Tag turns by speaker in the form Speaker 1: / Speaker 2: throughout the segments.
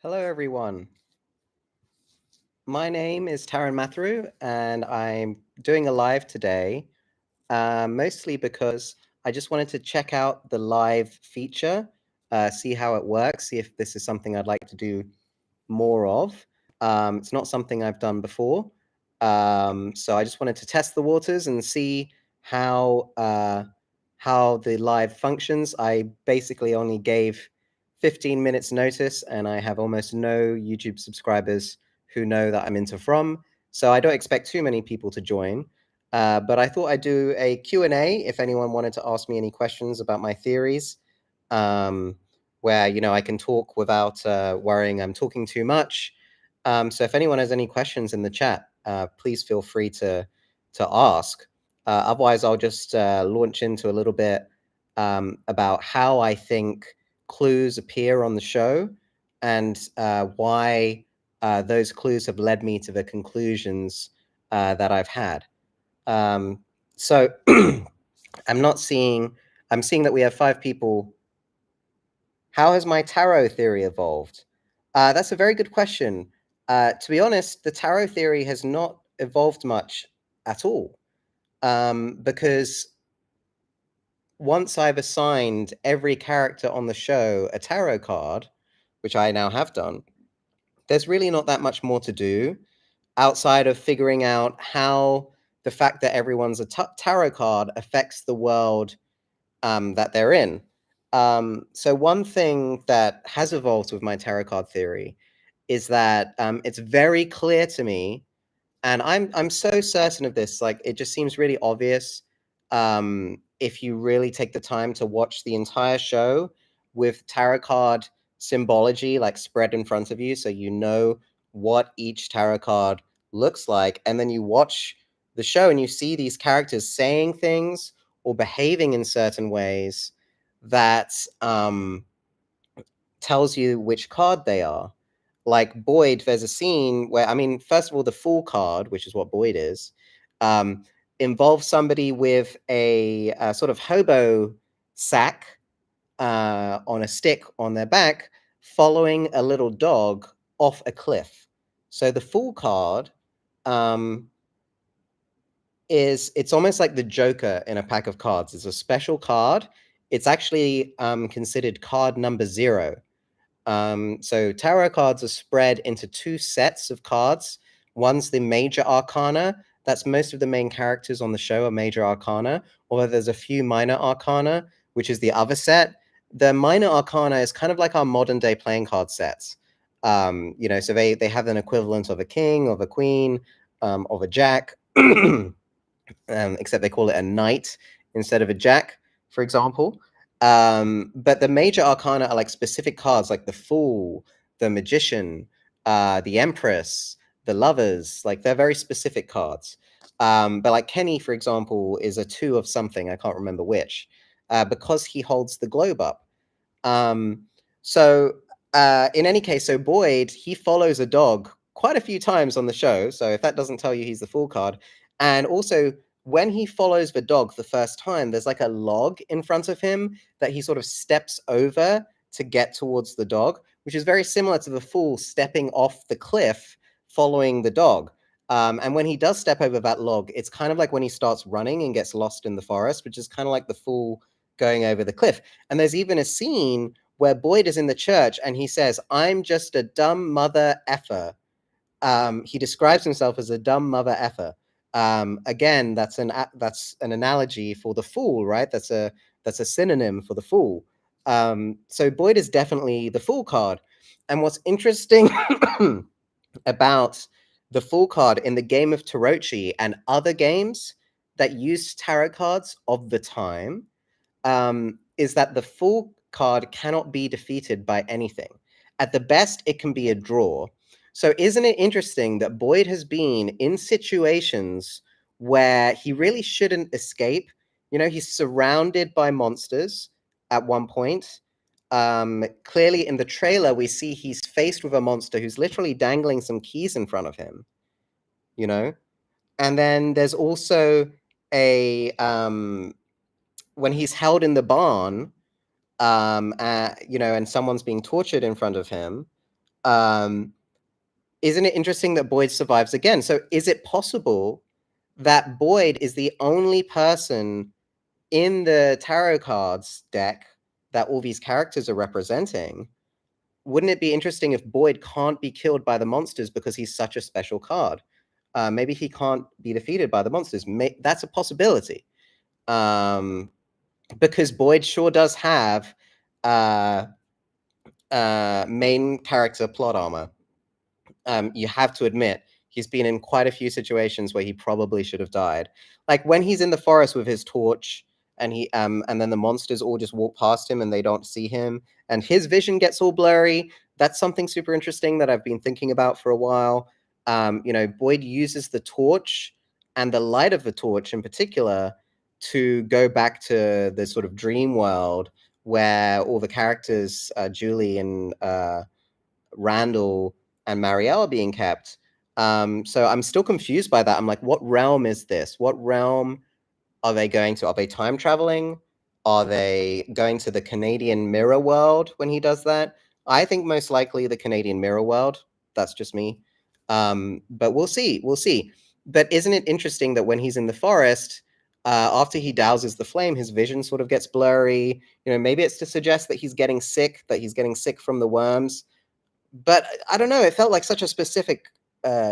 Speaker 1: Hello, everyone. My name is Taran Matharu, and I'm doing a live today, mostly because I just wanted to check out the live feature, see how it works, see if this is something I'd like to do more of. It's not something I've done before, so I just wanted to test the waters and see how how the live functions. I basically only gave 15 minutes notice, and I have almost no YouTube subscribers who know that I'm into From, so I don't expect too many people to join. But I thought I'd do a Q&A if anyone wanted to ask me any questions about my theories, um, where I can talk without worrying I'm talking too much. So if anyone has any questions in the chat, please feel free to ask. Otherwise, I'll just launch into a little bit about how I think clues appear on the show and why those clues have led me to the conclusions that I've had. So I'm seeing that we have 5 people. How has my tarot theory evolved? That's a very good question. To be honest, the tarot theory has not evolved much at all, because once I've assigned every character on the show a tarot card, which I now have done, there's really not that much more to do outside of figuring out how the fact that everyone's a tarot card affects the world that they're in. So one thing that has evolved with my tarot card theory is that it's very clear to me, and I'm so certain of this. Like, it just seems really obvious if you really take the time to watch the entire show with tarot card symbology like spread in front of you, so you know what each tarot card looks like, and then you watch the show and you see these characters saying things or behaving in certain ways that tells you which card they are. Like Boyd, there's a scene where, I mean, first of all, the Fool card, which is what Boyd is, um, involves somebody with a sort of hobo sack on a stick on their back, following a little dog off a cliff. So the Fool card um, it's almost like the Joker in a pack of cards. It's a special card. It's actually considered card number 0. So tarot cards are spread into 2 sets of cards. One's the major arcana. That's most of the main characters on the show are major arcana, although there's a few minor arcana, which is the other set. The minor arcana is kind of like our modern day playing card sets. So they have an equivalent of a king, of a queen, of a jack, except they call it a knight instead of a jack, for example. But the major arcana are like specific cards, like the Fool, the Magician, the Empress, the Lovers. Like, they're very specific cards. But like Kenny, for example, is a 2 of something. I can't remember which, because he holds the globe up. Um, so in any case, so Boyd, he follows a dog quite a few times on the show. So if that doesn't tell you he's the Fool card, and also when he follows the dog the first time, there's like a log in front of him that he sort of steps over to get towards the dog, which is very similar to the Fool stepping off the cliff following the dog. And when he does step over that log, it's kind of like when he starts running and gets lost in the forest, which is kind of like the Fool going over the cliff. And there's even a scene where Boyd is in the church and he says, "I'm just a dumb mother effer." He describes himself as a dumb mother effer. Again, that's an analogy for the Fool, right? That's a synonym for the Fool. So Boyd is definitely the Fool card. And what's interesting about the Fool card in the game of Tarochi and other games that used tarot cards of the time, is that the Fool card cannot be defeated by anything. At the best, it can be a draw. So isn't it interesting that Boyd has been in situations where he really shouldn't escape? He's surrounded by monsters at one point. Clearly in the trailer, we see he's faced with a monster who's literally dangling some keys in front of him, you know? And then there's also a when he's held in the barn, and someone's being tortured in front of him. Isn't it interesting that Boyd survives again? So is it possible that Boyd is the only person in the tarot cards deck that all these characters are representing? Wouldn't it be interesting if Boyd can't be killed by the monsters because he's such a special card? Maybe he can't be defeated by the monsters. That's a possibility. Because Boyd sure does have main character plot armor. You have to admit he's been in quite a few situations where he probably should have died. Like when he's in the forest with his torch and and then the monsters all just walk past him and they don't see him and his vision gets all blurry. That's something super interesting that I've been thinking about for a while. Boyd uses the torch and the light of the torch in particular to go back to the sort of dream world where all the characters, Julie and Randall and Marielle are being kept. So I'm still confused by that. I'm like, what realm is this? What realm are they going to? Are they time traveling? Are they going to the Canadian mirror world when he does that? I think most likely the Canadian mirror world. That's just me. But we'll see. We'll see. But isn't it interesting that when he's in the forest, after he douses the flame, his vision sort of gets blurry. Maybe it's to suggest that he's getting sick from the worms. But I don't know. It felt like such a specific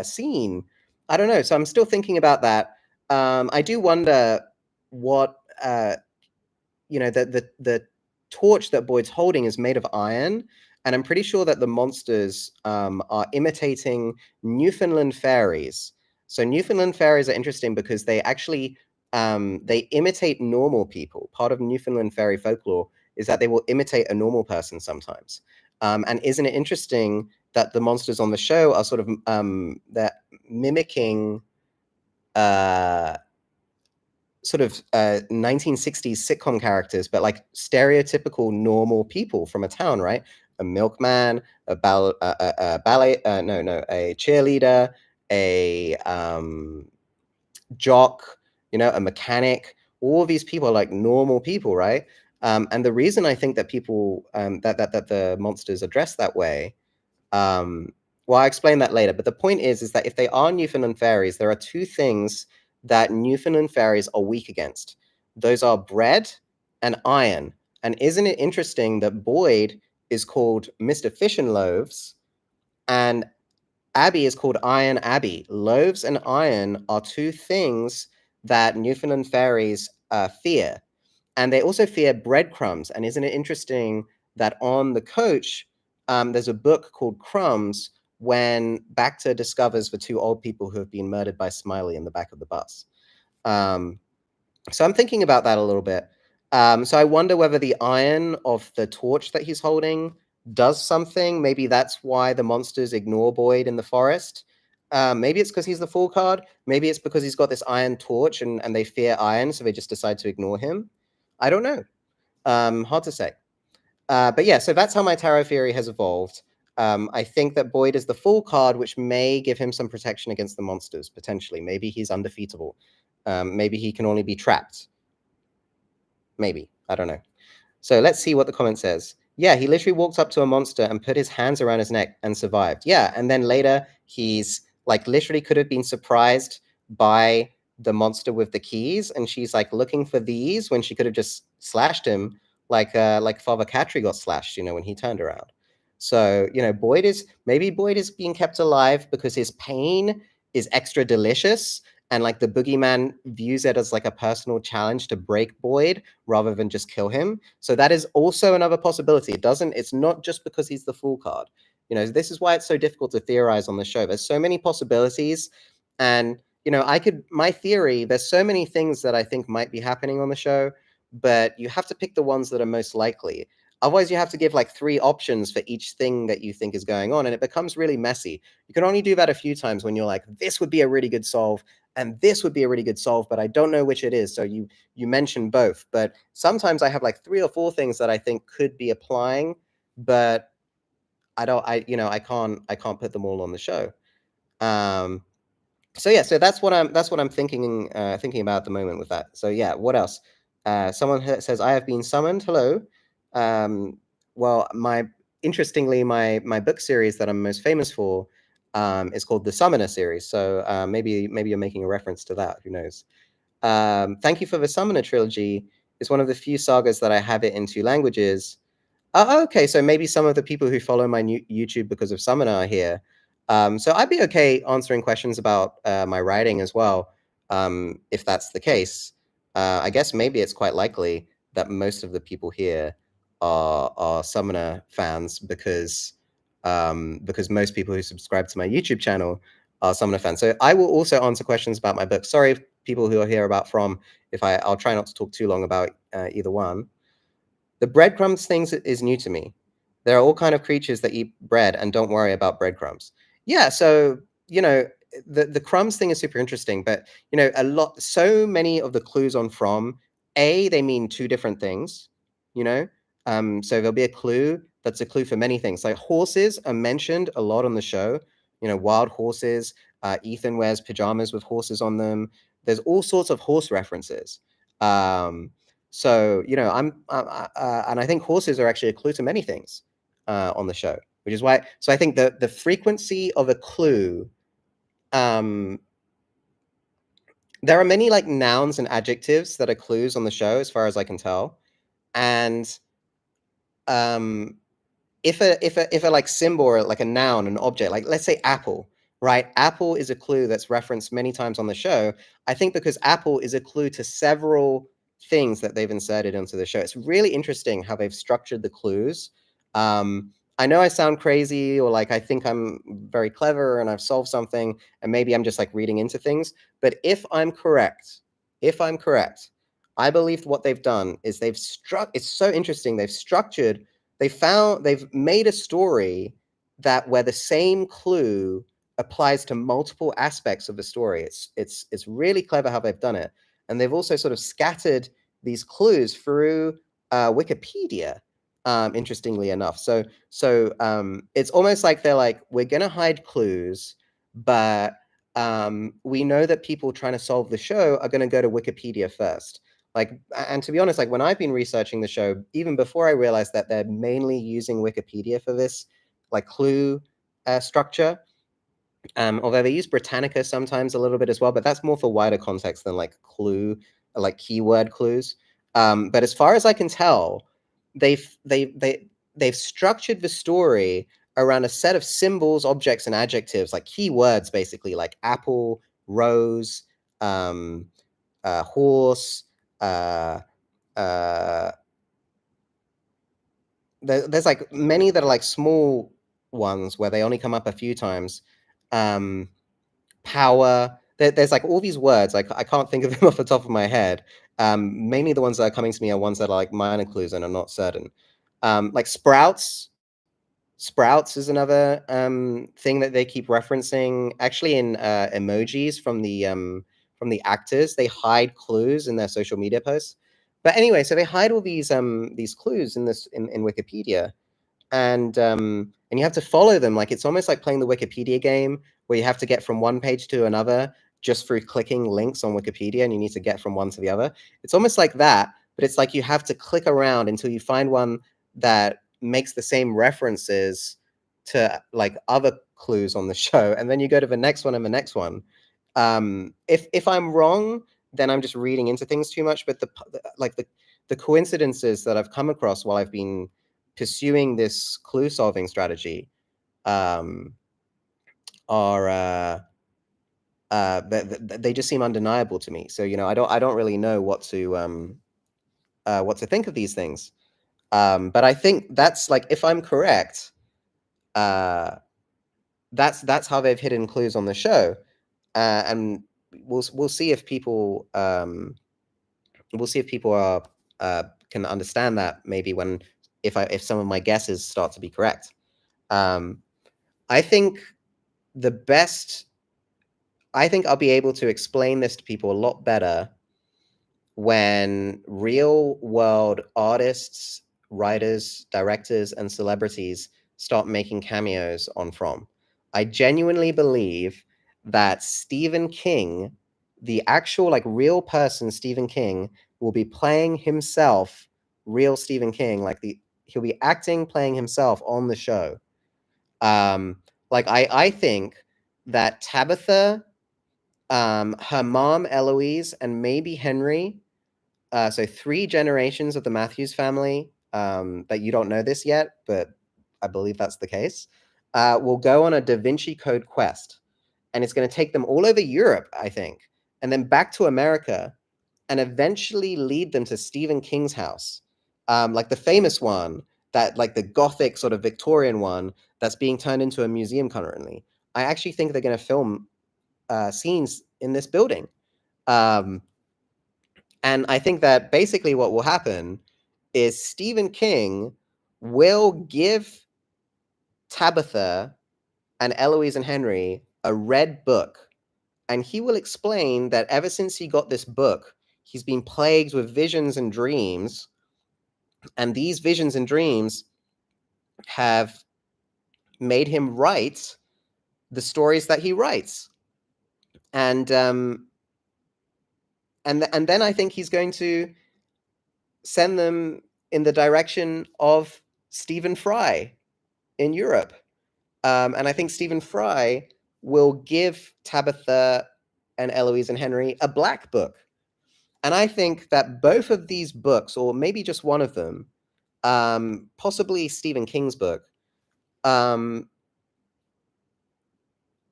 Speaker 1: scene. I don't know. So I'm still thinking about that. I do wonder what the torch that Boyd's holding is made of iron, and I'm pretty sure that the monsters are imitating Newfoundland fairies. So Newfoundland fairies are interesting because they actually they imitate normal people. Part of Newfoundland fairy folklore is that they will imitate a normal person sometimes. And isn't it interesting that the monsters on the show are sort of they're mimicking sort of 1960s sitcom characters, but like stereotypical normal people from a town, right? A milkman, a ballet, a cheerleader, a jock, a mechanic. All of these people are like normal people, right? And the reason I think that people that the monsters are dressed that way, well, I'll explain that later. But the point is that if they are Newfoundland fairies, there are two things that Newfoundland fairies are weak against. Those are bread and iron. And isn't it interesting that Boyd is called Mr. Fish and Loaves, and Abby is called Iron Abby? Loaves and iron are two things that Newfoundland fairies fear. And they also fear breadcrumbs. And isn't it interesting that on the coach, there's a book called Crumbs when Bacta discovers the two old people who have been murdered by Smiley in the back of the bus. So I'm thinking about that a little bit. So I wonder whether the iron of the torch that he's holding does something. Maybe that's why the monsters ignore Boyd in the forest. Maybe it's because he's the Fool card. Maybe it's because he's got this iron torch and they fear iron, so they just decide to ignore him. I don't know. Hard to say. But yeah, so that's how my tarot theory has evolved. I think that Boyd is the Fool card, which may give him some protection against the monsters, potentially. Maybe he's undefeatable. Maybe he can only be trapped. Maybe. I don't know. So let's see what the comment says. Yeah, he literally walked up to a monster and put his hands around his neck and survived. Yeah, and then later he's like literally could have been surprised by the monster with the keys, and she's like looking for these when she could have just slashed him like Father Catry got slashed, when he turned around. So, Boyd is being kept alive because his pain is extra delicious, and like the boogeyman views it as like a personal challenge to break Boyd rather than just kill him. So that is also another possibility. It's not just because he's the Fool card. This is why it's so difficult to theorize on the show. There's so many possibilities, and my theory, there's so many things that I think might be happening on the show, but you have to pick the ones that are most likely. Otherwise, you have to give like 3 options for each thing that you think is going on, and it becomes really messy. You can only do that a few times when you're like, this would be a really good solve, and this would be a really good solve, but I don't know which it is. So you mention both, but sometimes I have like 3 or 4 things that I think could be applying, but I can't put them all on the show. So yeah, so that's what I'm thinking about at the moment with that. So yeah, what else? Someone says I have been summoned. Hello. Well, interestingly, my book series that I'm most famous for is called the Summoner series. So maybe you're making a reference to that. Who knows? Thank You for the Summoner trilogy is one of the few sagas that I have it in 2 languages. Okay, so maybe some of the people who follow my YouTube because of Summoner are here. So I'd be okay answering questions about my writing as well, if that's the case. I guess maybe it's quite likely that most of the people here are Summoner fans because most people who subscribe to my YouTube channel are Summoner fans. So I will also answer questions about my book. Sorry, people who are here about From, I'll try not to talk too long about either one. The breadcrumbs things is new to me. There are all kind of creatures that eat bread and don't worry about breadcrumbs. Yeah, so you know the crumbs thing is super interesting, but so many of the clues on From they mean 2 different things. You know, so there'll be a clue that's a clue for many things. Like horses are mentioned a lot on the show. You know, wild horses. Ethan wears pajamas with horses on them. There's all sorts of horse references. So, and I think horses are actually a clue to many things on the show, which is why. So I think the frequency of a clue. There are many like nouns and adjectives that are clues on the show, as far as I can tell, and if a like symbol or like a noun, an object, like let's say apple, right? Apple is a clue that's referenced many times on the show. I think because apple is a clue to several things that they've inserted into the show. It's really interesting how they've structured the clues. I know I sound crazy or like I think I'm very clever and I've solved something and maybe I'm just like reading into things. But if I'm correct, I believe what they've done is it's so interesting. They've made a story that where the same clue applies to multiple aspects of the story. It's really clever how they've done it, and they've also sort of scattered these clues through Wikipedia. Interestingly enough, so it's almost like they're like, we're gonna hide clues, but we know that people trying to solve the show are gonna go to Wikipedia first. Like, and to be honest, like when I've been researching the show, even before I realized that they're mainly using Wikipedia for this, like clue structure. Although they use Britannica sometimes a little bit as well, but that's more for wider context than like clue, like keyword clues. But as far as I can tell, they've structured the story around a set of symbols, objects, and adjectives, like keywords, basically, like apple, rose, horse. Uh, uh, there's like many that are like small ones where they only come up a few times. Power. There's like all these words. Like I can't think of them off the top of my head. Mainly the ones that are coming to me are ones that are like minor clues and are not certain. Like sprouts. Sprouts is another thing that they keep referencing. Actually, in emojis from the actors, they hide clues in their social media posts. But anyway, so they hide all these clues in in Wikipedia, and you have to follow them. Like it's almost like playing the Wikipedia game where you have to get from one page to another just through clicking links on Wikipedia, and you need to get from one to the other. It's almost like that, but it's like you have to click around until you find one that makes the same references to like other clues on the show, and then you go to the next one and the next one. If I'm wrong, then I'm just reading into things too much. But the coincidences that I've come across while I've been pursuing this clue solving strategy um, are they just seem undeniable to me. So I don't really know what to think of these things. But I think that's like, if I'm correct, uh, that's how they've hidden clues on the show, and we'll see if people are can understand that maybe when if some of my guesses start to be correct. Um, I think the best I think I'll be able to explain this to people a lot better when real world artists, writers, directors, and celebrities start making cameos on From. I genuinely believe that Stephen King, the actual like real person Stephen King, will be playing himself, real Stephen King, like he'll be acting, playing himself on the show. Like I think that Tabitha, her mom Eloise, and maybe Henry, so 3 generations of the Matthews family, that you don't know this yet, but I believe that's the case, will go on a Da Vinci Code quest, and it's going to take them all over Europe, I think, and then back to America, and eventually lead them to Stephen King's house, like the famous one, that like the Gothic sort of Victorian one that's being turned into a museum currently. I actually think they're going to film scenes in this building. Um, and I think that basically what will happen is Stephen King will give Tabitha and Eloise and Henry a red book, and he will explain that ever since he got this book, he's been plagued with visions and dreams, and these visions and dreams have made him write the stories that he writes. And and then I think he's going to send them in the direction of Stephen Fry in Europe. And I think Stephen Fry will give Tabitha and Eloise and Henry a black book. And I think that both of these books, or maybe just one of them, possibly Stephen King's book,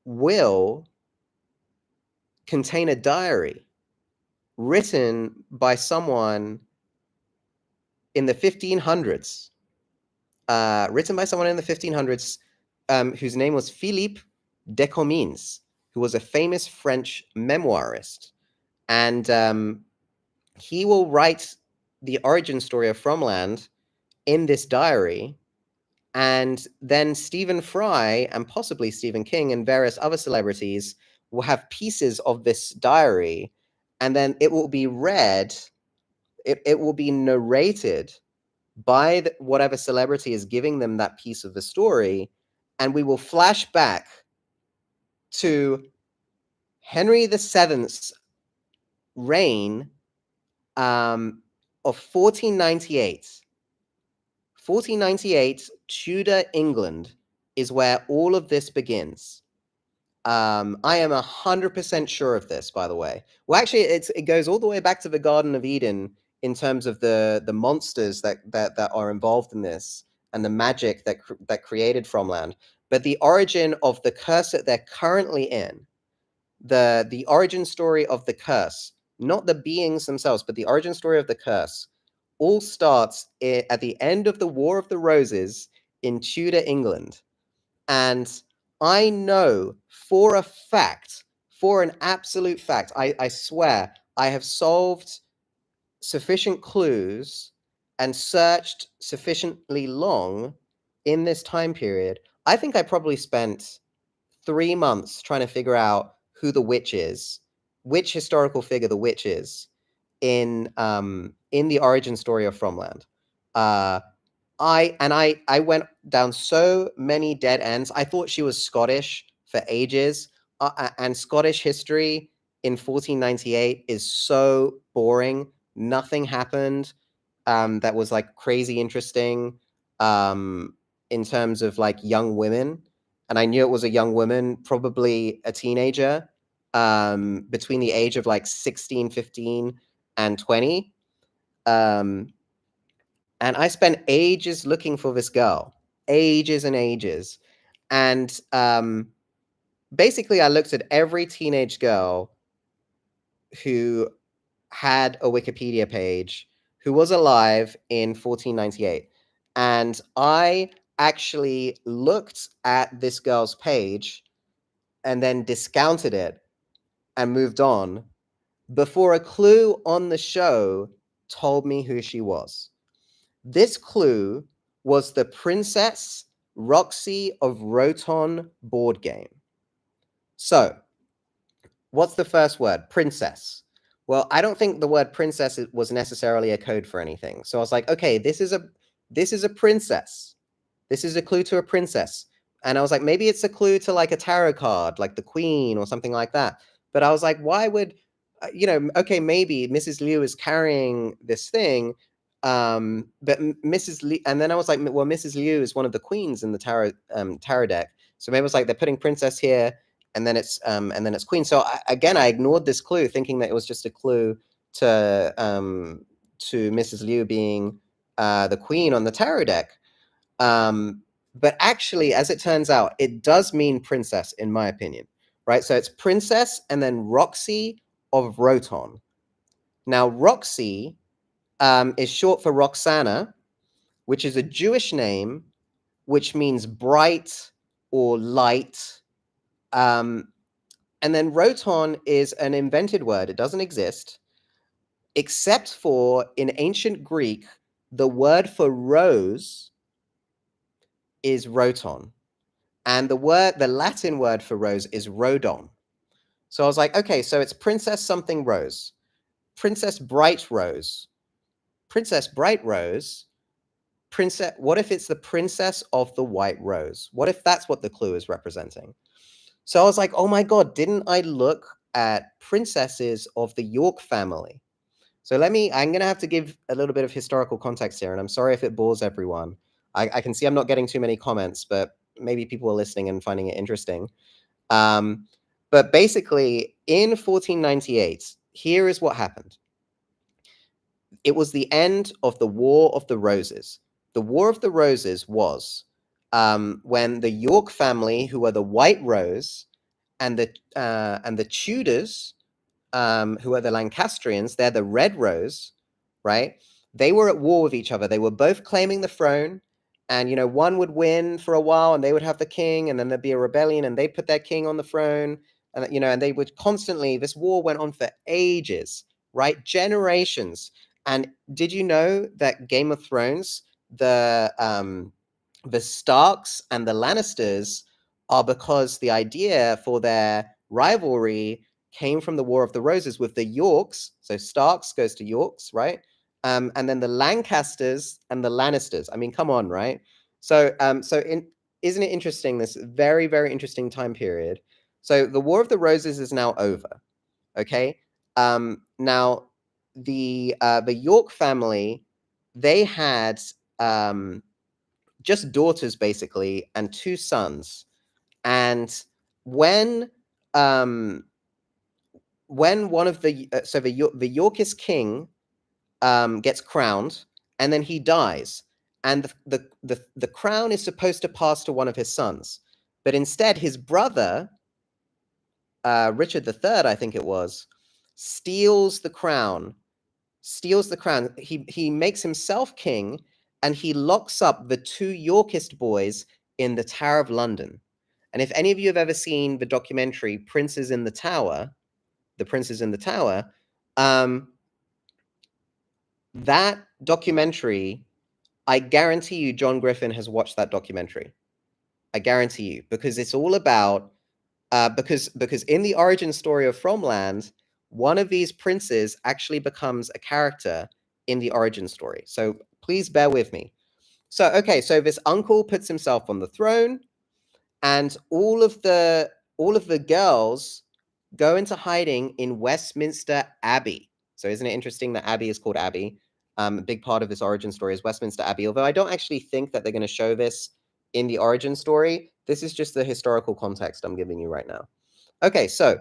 Speaker 1: will contain a diary written by someone in the 1500s, whose name was Philippe de Comines, who was a famous French memoirist. And he will write the origin story of Fromland in this diary, and then Stephen Fry and possibly Stephen King and various other celebrities will have pieces of this diary, and then it will be read, it will be narrated by whatever celebrity is giving them that piece of the story, and we will flash back to Henry VII's reign of 1498. 1498, Tudor England is where all of this begins. I am 100% sure of this, by the way. Well, actually, it goes all the way back to the Garden of Eden in terms of the monsters that are involved in this and the magic that created Fromland. But the origin of the curse that they're currently in, the origin story of the curse, not the beings themselves, but the origin story of the curse, all starts at the end of the War of the Roses in Tudor England. And I know for a fact, for an absolute fact, I swear, I have solved sufficient clues and searched sufficiently long in this time period. I think I probably spent 3 months trying to figure out who the witch is, which historical figure the witch is in the origin story of Fromland. I went down so many dead ends. I thought she was Scottish for ages, and Scottish history in 1498 is so boring. Nothing happened that was like crazy interesting in terms of like young women. And I knew it was a young woman, probably a teenager, between the age of like 16, 15, and 20. And I spent ages looking for this girl, ages and ages. And basically, I looked at every teenage girl who had a Wikipedia page who was alive in 1498. And I actually looked at this girl's page and then discounted it and moved on before a clue on the show told me who she was. This clue was the Princess Roxy of Roton board game. So, what's the first word? Princess. Well, I don't think the word princess was necessarily a code for anything. So I was like, okay, this is a princess. This is a clue to a princess. And I was like, maybe it's a clue to like a tarot card, like the queen or something like that. But I was like, why would, okay, maybe Mrs. Liu is carrying this thing. But Mrs. Liu, and then I was like, well, Mrs. Liu is one of the queens in the tarot deck, so maybe it was like they're putting princess here, and then it's queen. So again, I ignored this clue, thinking that it was just a clue to Mrs. Liu being the queen on the tarot deck. But actually, as it turns out, it does mean princess, in my opinion, right? So it's princess and then Roxy of Roton. Now, Roxy is short for Roxana, which is a Jewish name, which means bright or light. And then Roton is an invented word. It doesn't exist, except for in ancient Greek, the word for rose is Roton. And the Latin word for rose is Rhodon. So I was like, okay, so it's Princess something Rose, Princess Bright Rose, Princess Bright Rose, Princess. What if it's the Princess of the White Rose? What if that's what the clue is representing? So I was like, oh my God, didn't I look at princesses of the York family? So I'm going to have to give a little bit of historical context here, and I'm sorry if it bores everyone. I can see I'm not getting too many comments, but maybe people are listening and finding it interesting. But basically, in 1498, here is what happened. It was the end of the War of the Roses. The War of the Roses was when the York family, who are the White Rose, and the Tudors, who are the Lancastrians, they're the Red Rose, right? They were at war with each other. They were both claiming the throne, and one would win for a while, and they would have the king, and then there'd be a rebellion, and they'd put their king on the throne, and they would constantly. This war went on for ages, right? Generations. And did you know that Game of Thrones, the Starks and the Lannisters are because the idea for their rivalry came from the War of the Roses with the Yorks. So Starks goes to Yorks, right? And then the Lancasters and the Lannisters. I mean, come on, right? Isn't it interesting? This very, very interesting time period. So the War of the Roses is now over. Okay. Now the York family, they had just daughters basically and two sons. And when one of the the Yorkist king gets crowned, and then he dies, and the crown is supposed to pass to one of his sons, but instead his brother Richard III, I think it was, steals the crown. He makes himself king, and he locks up the two Yorkist boys in the Tower of London. And if any of you have ever seen the documentary Princes in the Tower, The Princes in the Tower, that documentary, I guarantee you John Griffin has watched that documentary. I guarantee you, because it's all about because in the origin story of Fromland, one of these princes actually becomes a character in the origin story. So please bear with me. So this uncle puts himself on the throne, and all of the girls go into hiding in Westminster Abbey. So isn't it interesting that Abbey is called Abbey? A big part of this origin story is Westminster Abbey, although I don't actually think that they're going to show this in the origin story. This is just the historical context I'm giving you right now. Okay, so,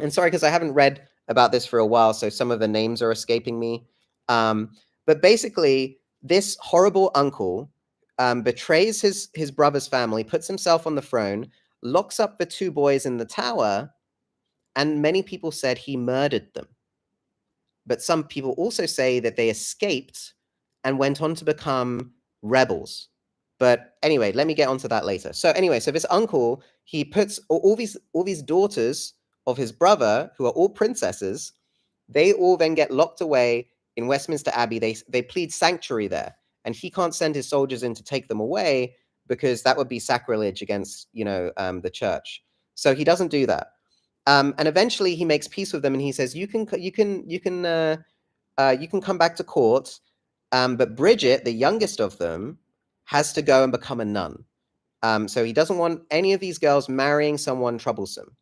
Speaker 1: and sorry, because I haven't read about this for a while, so some of the names are escaping me. But basically, this horrible uncle betrays his brother's family, puts himself on the throne, locks up the two boys in the tower, and many people said he murdered them. But some people also say that they escaped and went on to become rebels. But anyway, let me get onto that later. So anyway, so this uncle, he puts all these daughters of his brother, who are all princesses, they all then get locked away in Westminster Abbey. They plead sanctuary there, and he can't send his soldiers in to take them away because that would be sacrilege against the church. So he doesn't do that. And eventually he makes peace with them, and he says, you can come back to court, but Bridget, the youngest of them, has to go and become a nun. So he doesn't want any of these girls marrying someone troublesome.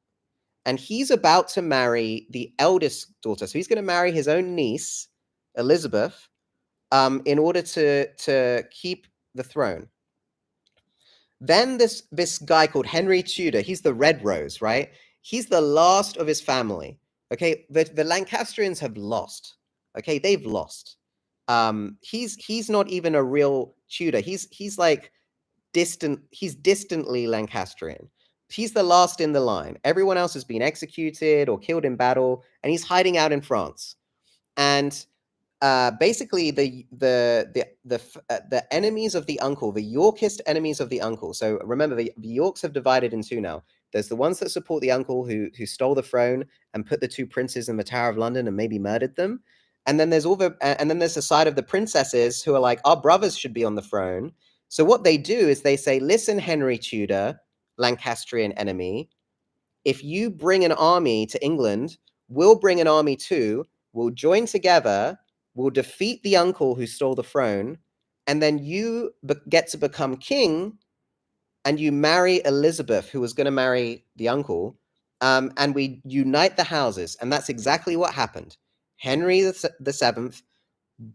Speaker 1: And he's about to marry the eldest daughter. So he's going to marry his own niece, Elizabeth, in order to keep the throne. Then this guy called Henry Tudor, he's the Red Rose, right? He's the last of his family. Okay, the Lancastrians have lost. Okay, they've lost. He's not even a real Tudor. He's like distant. He's distantly Lancastrian. He's the last in the line. Everyone else has been executed or killed in battle, and he's hiding out in France. And basically the enemies of the uncle, the Yorkist enemies of the uncle. So remember, the Yorks have divided in two now. There's the ones that support the uncle who stole the throne and put the two princes in the Tower of London and maybe murdered them. And then there's the side of the princesses who are like, our brothers should be on the throne. So what they do is they say, listen, Henry Tudor, Lancastrian enemy, if you bring an army to England, we'll bring an army too. We'll join together. We'll defeat the uncle who stole the throne. And then you get to become king and you marry Elizabeth, who was going to marry the uncle. And we unite the houses. And that's exactly what happened. Henry the Seventh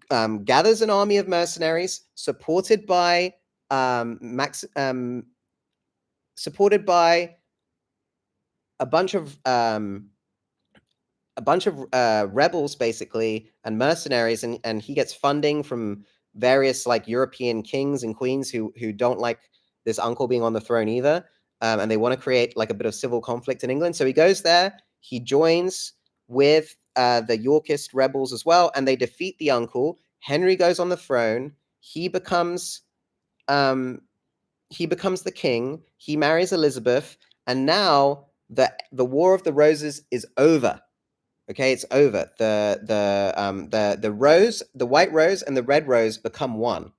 Speaker 1: gathers an army of mercenaries supported by supported by a bunch of rebels basically and mercenaries, and he gets funding from various like European kings and queens who don't like this uncle being on the throne either, and they want to create like a bit of civil conflict in England. So he goes there, he joins with the Yorkist rebels as well, and they defeat the uncle. Henry goes on the throne. He becomes the king. He marries Elizabeth, and now the War of the Roses is over. Okay, it's over. The rose, the white rose, and the red rose become one.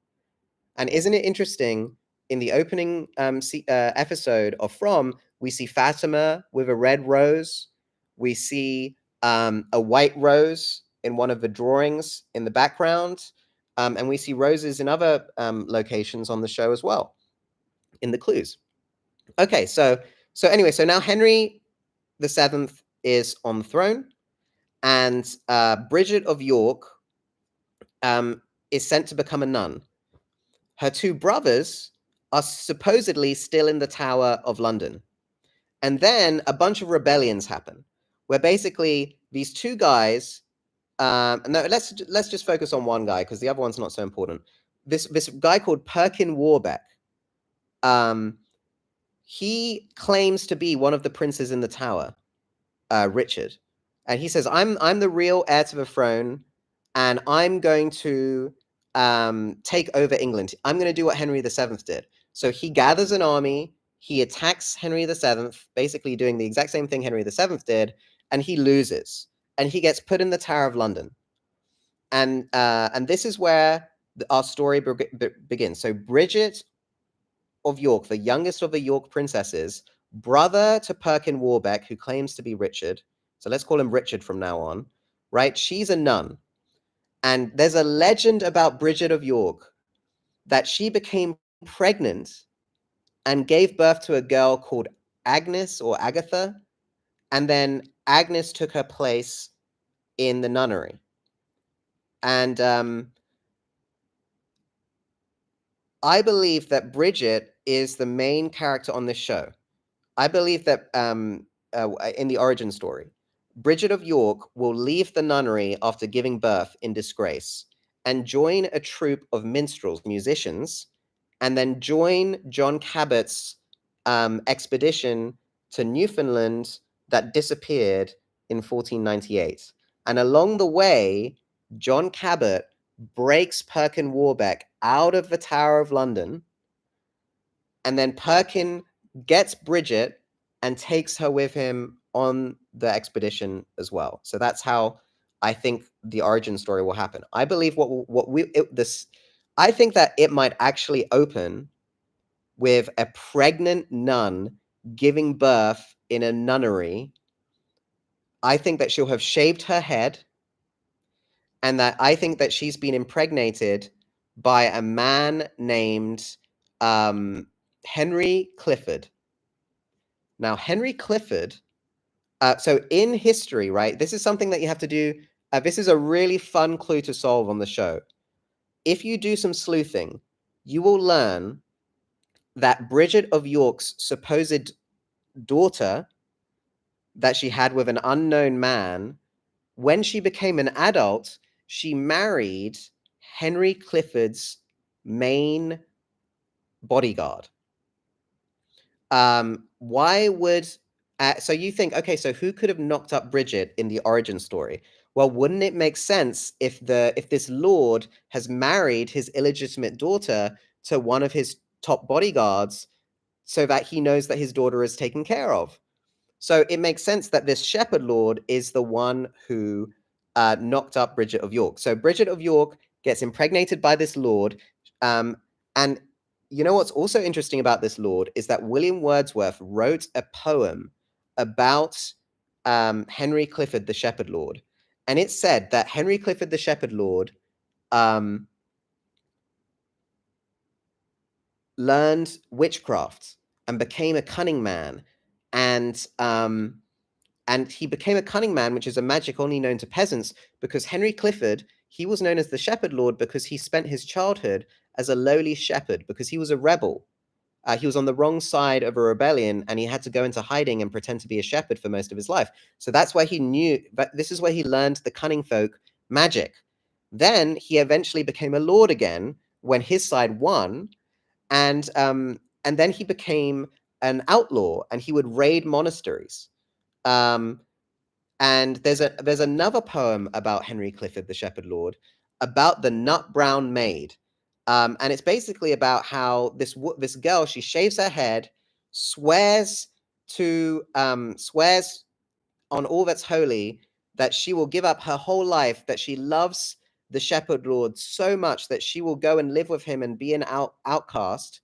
Speaker 1: And isn't it interesting? In the opening episode of From, we see Fatima with a red rose. We see a white rose in one of the drawings in the background, and we see roses in other locations on the show as well, in the clues. Okay, so anyway, so now Henry the Seventh is on the throne. And Bridget of York is sent to become a nun. Her two brothers are supposedly still in the Tower of London. And then a bunch of rebellions happen, where basically these two guys. No, let's just focus on one guy because the other one's not so important. This guy called Perkin Warbeck. He claims to be one of the princes in the tower, Richard, and he says, I'm the real heir to the throne, and I'm going to take over England. I'm going to do what Henry VII did. So he gathers an army, he attacks Henry VII, basically doing the exact same thing Henry VII did, and he loses, and he gets put in the Tower of London. And this is where our story begins. So Bridget of York, the youngest of the York princesses, brother to Perkin Warbeck, who claims to be Richard. So let's call him Richard from now on, right? She's a nun. And there's a legend about Bridget of York that she became pregnant and gave birth to a girl called Agnes or Agatha. And then Agnes took her place in the nunnery. And I believe that Bridget is the main character on this show. I believe that in the origin story, Bridget of York will leave the nunnery after giving birth in disgrace and join a troupe of minstrels, musicians, and then join John Cabot's expedition to Newfoundland that disappeared in 1498. And along the way, John Cabot breaks Perkin Warbeck out of the Tower of London, and then Perkin gets Bridget and takes her with him on the expedition as well. So that's how I think the origin story will happen. I believe I think that it might actually open with a pregnant nun giving birth in a nunnery. I think that she'll have shaved her head, and that I think that she's been impregnated by a man named Henry Clifford. Now, Henry Clifford, so in history, right, this is something that you have to do. This is a really fun clue to solve on the show. if you do some sleuthing, you will learn that Bridget of York's supposed daughter that she had with an unknown man, when she became an adult, she married Henry Clifford's main bodyguard. Why would so you think, okay, so who could have knocked up Bridget in the origin story? Well, wouldn't it make sense if this lord has married his illegitimate daughter to one of his top bodyguards so that he knows that his daughter is taken care of? So it makes sense that this shepherd lord is the one who knocked up Bridget of York. So Bridget of York gets impregnated by this lord, and you know what's also interesting about this lord is that William Wordsworth wrote a poem about Henry Clifford the shepherd lord, and it said that Henry Clifford the shepherd lord learned witchcraft and became a cunning man, and he became a cunning man, which is a magic only known to peasants, because Henry Clifford, he was known as the shepherd lord because he spent his childhood as a lowly shepherd because he was a rebel. He was on the wrong side of a rebellion, and he had to go into hiding and pretend to be a shepherd for most of his life. So that's why he knew, but this is where he learned the cunning folk magic. Then he eventually became a lord again when his side won, and then he became an outlaw, and he would raid monasteries. Um, and there's another poem about Henry Clifford, the Shepherd Lord, about the Nut Brown Maid, and it's basically about how this girl, she shaves her head, swears swears on all that's holy that she will give up her whole life, that she loves the Shepherd Lord so much that she will go and live with him and be an outcast,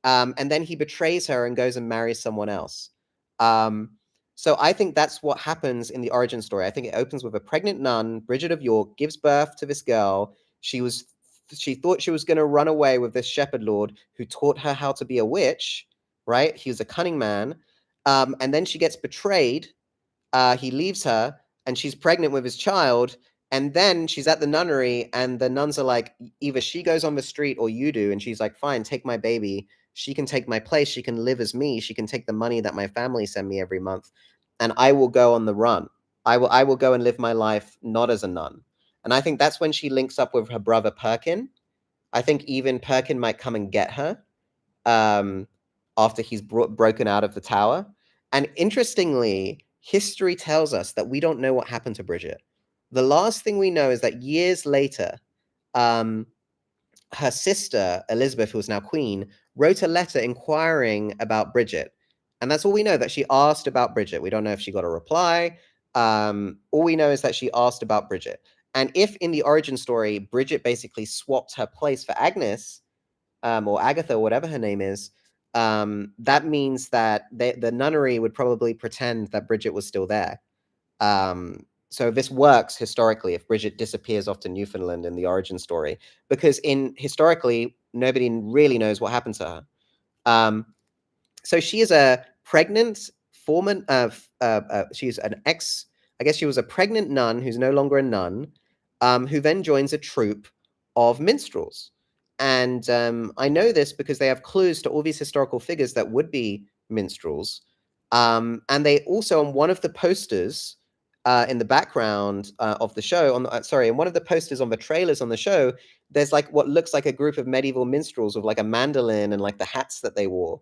Speaker 1: and then he betrays her and goes and marries someone else. Um, so I think that's what happens in the origin story. I think it opens with a pregnant nun, Bridget of York, gives birth to this girl. She thought she was going to run away with this shepherd lord who taught her how to be a witch, right? He was a cunning man. And then she gets betrayed. He leaves her, and she's pregnant with his child. And then she's at the nunnery, and the nuns are like, either she goes on the street or you do. And she's like, fine, take my baby. She can take my place. She can live as me. She can take the money that my family send me every month, and I will go on the run. I will go and live my life not as a nun. And I think that's when she links up with her brother Perkin. I think even Perkin might come and get her, um, after he's broken out of the tower. And interestingly, history tells us that we don't know what happened to Bridget. The last thing we know is that years later, um, her sister, Elizabeth, who was now queen, wrote a letter inquiring about Bridget. And that's all we know, that she asked about Bridget. We don't know if she got a reply. All we know is that she asked about Bridget. And if in the origin story, Bridget basically swapped her place for Agnes, or Agatha, or whatever her name is, that means that the nunnery would probably pretend that Bridget was still there. So this works historically if Bridget disappears off to Newfoundland in the origin story, because historically nobody really knows what happened to her. So she is a pregnant former. She's an ex. I guess she was a pregnant nun who's no longer a nun, who then joins a troupe of minstrels. And I know this because they have clues to all these historical figures that would be minstrels. And they also, on one of the posters in the background of the show, in one of the posters on the trailers on the show, there's like what looks like a group of medieval minstrels with like a mandolin and like the hats that they wore.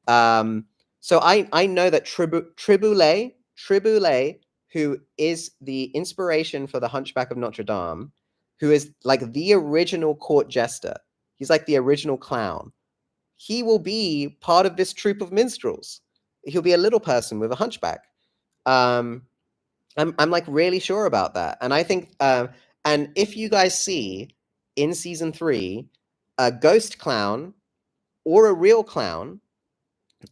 Speaker 1: So I know that Triboulet, who is the inspiration for the Hunchback of Notre Dame, who is like the original court jester. He's like the original clown. He will be part of this troupe of minstrels. He'll be a little person with a hunchback. Um, I'm like really sure about that, and I think, and if you guys see in season 3 a ghost clown or a real clown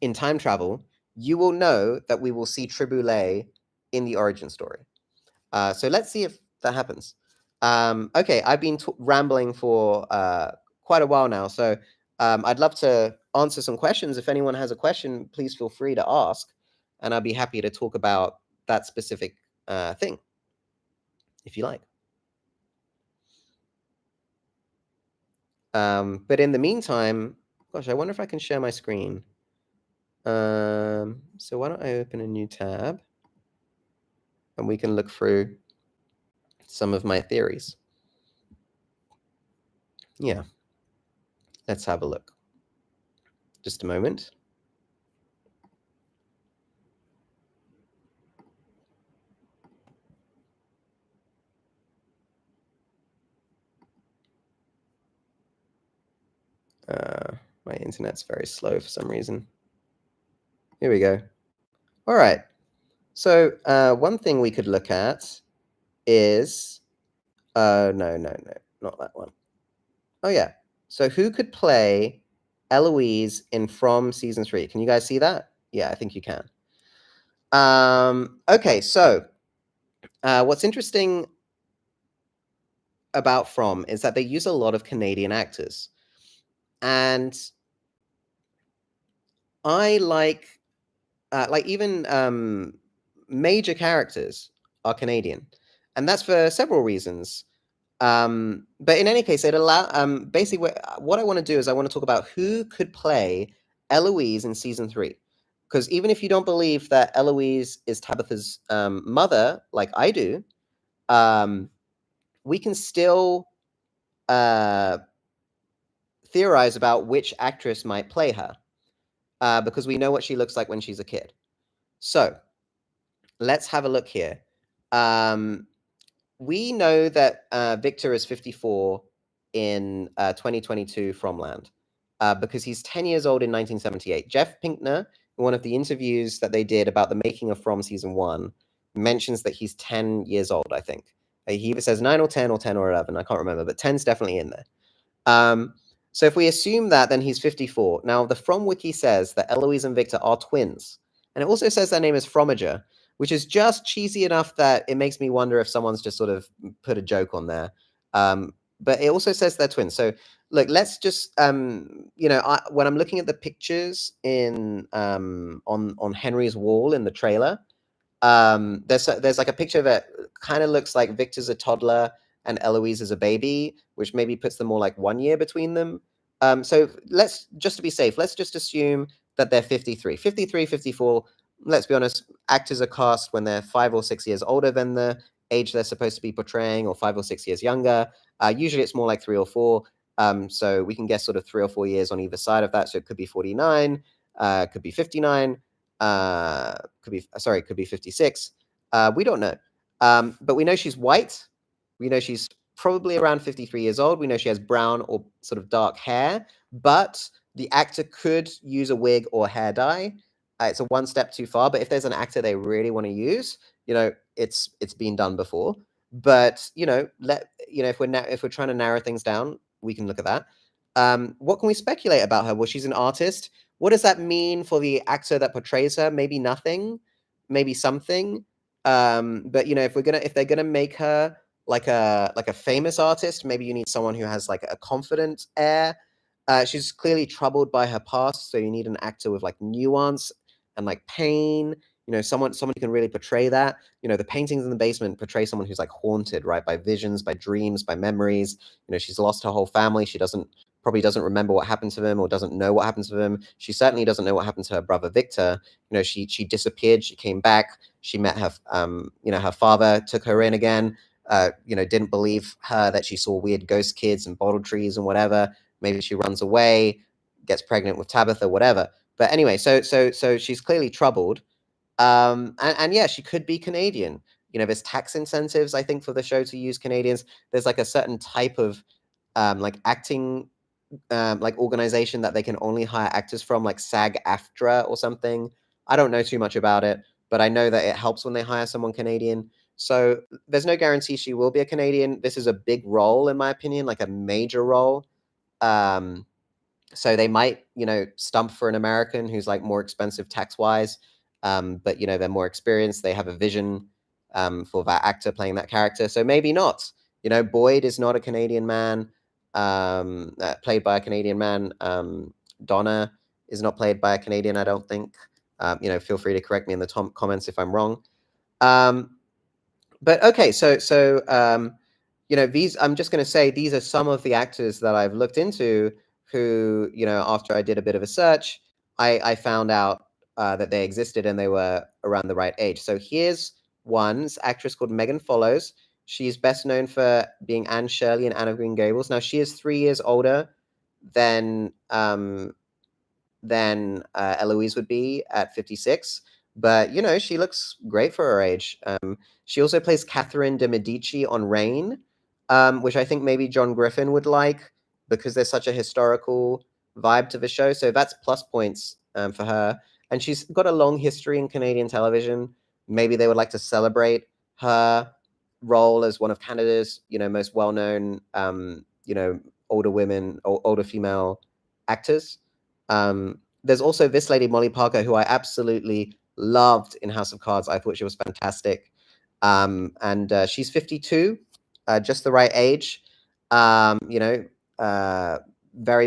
Speaker 1: in time travel, you will know that we will see Triboulet in the origin story. So let's see if that happens. Okay, I've been rambling for quite a while now, so I'd love to answer some questions. If anyone has a question, please feel free to ask, and I'll be happy to talk about that specific thing, if you like. But in the meantime, gosh, I wonder if I can share my screen. So why don't I open a new tab and we can look through some of my theories. Yeah, let's have a look. Just a moment. My internet's very slow for some reason. Here we go. All right. So one thing we could look at is, no, not that one. Oh yeah. So who could play Eloise in From season 3? Can you guys see that? Yeah, I think you can. Okay, so what's interesting about From is that they use a lot of Canadian actors. And I like even major characters are Canadian. And that's for several reasons. But in any case, it basically what I want to do is I want to talk about who could play Eloise in season 3. Because even if you don't believe that Eloise is Tabitha's mother, like I do, we can still theorize about which actress might play her, because we know what she looks like when she's a kid. So let's have a look here. We know that Victor is 54 in 2022 from Land, because he's 10 years old in 1978. Jeff Pinkner, in one of the interviews that they did about the making of From season 1, mentions that he's 10 years old, I think. He either says 9 or 10 or 10 or 11, I can't remember, but 10's definitely in there. So if we assume that, then he's 54. Now, the From Wiki says that Eloise and Victor are twins. And it also says their name is Fromager, which is just cheesy enough that it makes me wonder if someone's just sort of put a joke on there. But it also says they're twins. So look, let's just, when I'm looking at the pictures on Henry's wall in the trailer, there's like a picture that kind of looks like Victor's a toddler and Eloise is a baby, which maybe puts them more like 1 year between them. So let's, just to be safe, let's just assume that they're 53, 54. Let's be honest, actors are cast when they're 5 or 6 years older than the age they're supposed to be portraying, or 5 or 6 years younger. Usually it's more like 3 or 4. So we can guess sort of 3 or 4 years on either side of that. So it could be 49, could be 59, could be 56. We don't know. But we know she's white. We know she's probably around 53 years old. We know she has brown or sort of dark hair, but the actor could use a wig or hair dye. It's a one step too far, but if there's an actor they really want to use, it's been done before. But if we're trying to narrow things down, we can look at that. What can we speculate about her? Well, she's an artist. What does that mean for the actor that portrays her? Maybe nothing, maybe something. But if they're gonna make her like a famous artist, maybe you need someone who has like a confident air. She's clearly troubled by her past, so you need an actor with like nuance and like pain. Someone who can really portray that. The paintings in the basement portray someone who's like haunted, right, by visions, by dreams, by memories. She's lost her whole family. She probably doesn't remember what happened to them, or doesn't know what happened to them. She certainly doesn't know what happened to her brother Victor. She disappeared. She came back. She met her her father took her in again. Didn't believe her that she saw weird ghost kids and bottle trees and whatever. Maybe she runs away, gets pregnant with Tabitha, whatever. But anyway, so she's clearly troubled. And yeah, she could be Canadian. There's tax incentives, I think, for the show to use Canadians. There's like a certain type of like acting like organization that they can only hire actors from, like SAG-AFTRA or something. I don't know too much about it, but I know that it helps when they hire someone Canadian. So there's no guarantee she will be a Canadian. This is a big role, in my opinion, like a major role. So they might, stump for an American who's like more expensive tax-wise. But they're more experienced. They have a vision for that actor playing that character. So maybe not. Boyd is not a Canadian man, played by a Canadian man. Donna is not played by a Canadian, I don't think. Feel free to correct me in the comments if I'm wrong. But okay, so these, I'm just going to say, these are some of the actors that I've looked into who, after I did a bit of a search, I found out that they existed and they were around the right age. So here's one's actress called Megan Follows. She's best known for being Anne Shirley in Anne of Green Gables. Now, she is 3 years older than Eloise would be at 56. But, she looks great for her age. She also plays Catherine de Medici on Reign, which I think maybe John Griffin would like because there's such a historical vibe to the show. So that's plus points for her. And she's got a long history in Canadian television. Maybe they would like to celebrate her role as one of Canada's, most well-known, older women or older female actors. There's also this lady, Molly Parker, who I absolutely loved in House of Cards. I thought she was fantastic. And she's 52, just the right age, very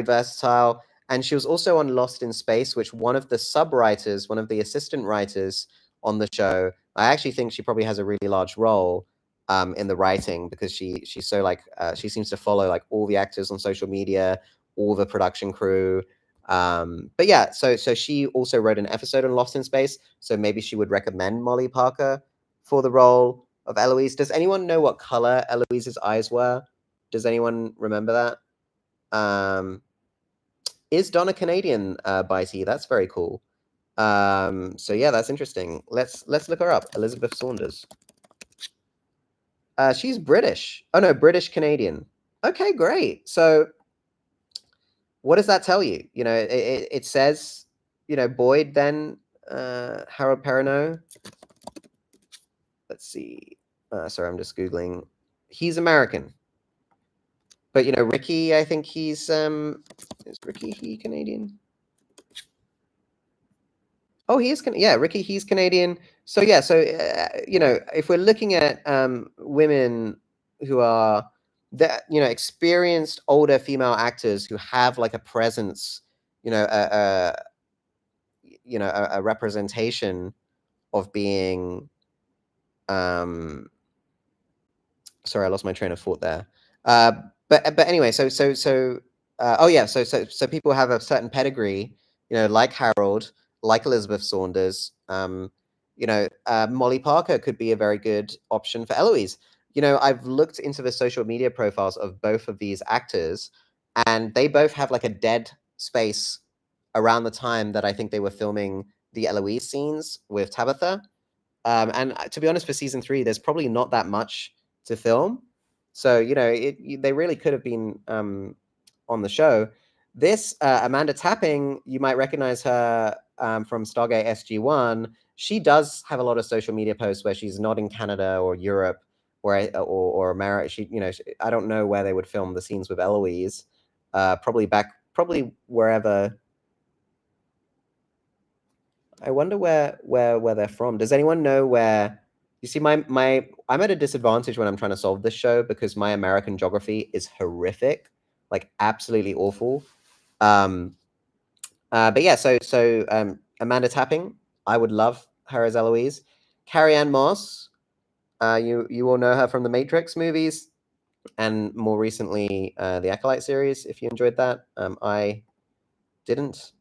Speaker 1: versatile. And she was also on Lost in Space, which one of the sub-writers, one of the assistant writers on the show, I actually think she probably has a really large role in the writing because she's so she seems to follow like all the actors on social media, all the production crew. But yeah, so she also wrote an episode on Lost in Space, so maybe she would recommend Molly Parker for the role of Eloise. Does anyone know what color Eloise's eyes were? Does anyone remember that? Is Donna Canadian, Bitey? That's very cool. So yeah, that's interesting. Let's look her up. Elizabeth Saunders. She's British. Oh no, British Canadian. Okay, great. So what does that tell you? It says, Boyd then, Harold Perrineau. Let's see. Sorry, I'm just Googling. He's American. But, Ricky, I think he's, is Ricky Canadian? Oh, he is, yeah, Ricky, he's Canadian. So, yeah, if we're looking at women who are, experienced older female actors who have like a presence, a representation of being, sorry, I lost my train of thought there. But anyway, oh yeah, so people have a certain pedigree, like Harold, like Elizabeth Saunders. Molly Parker could be a very good option for Eloise. I've looked into the social media profiles of both of these actors, and they both have like a dead space around the time that I think they were filming the Eloise scenes with Tabitha. And to be honest, for season 3, there's probably not that much to film. So, they really could have been on the show. This Amanda Tapping, you might recognize her from Stargate SG-1. She does have a lot of social media posts where she's not in Canada or Europe or America. I don't know where they would film the scenes with Eloise. Probably wherever. I wonder where they're from. Does anyone know where? You see, I'm at a disadvantage when I'm trying to solve this show because my American geography is horrific, like absolutely awful. But yeah, Amanda Tapping, I would love her as Eloise. Carrie Ann Moss, you all know her from the Matrix movies, and more recently the Acolyte series. If you enjoyed that, I didn't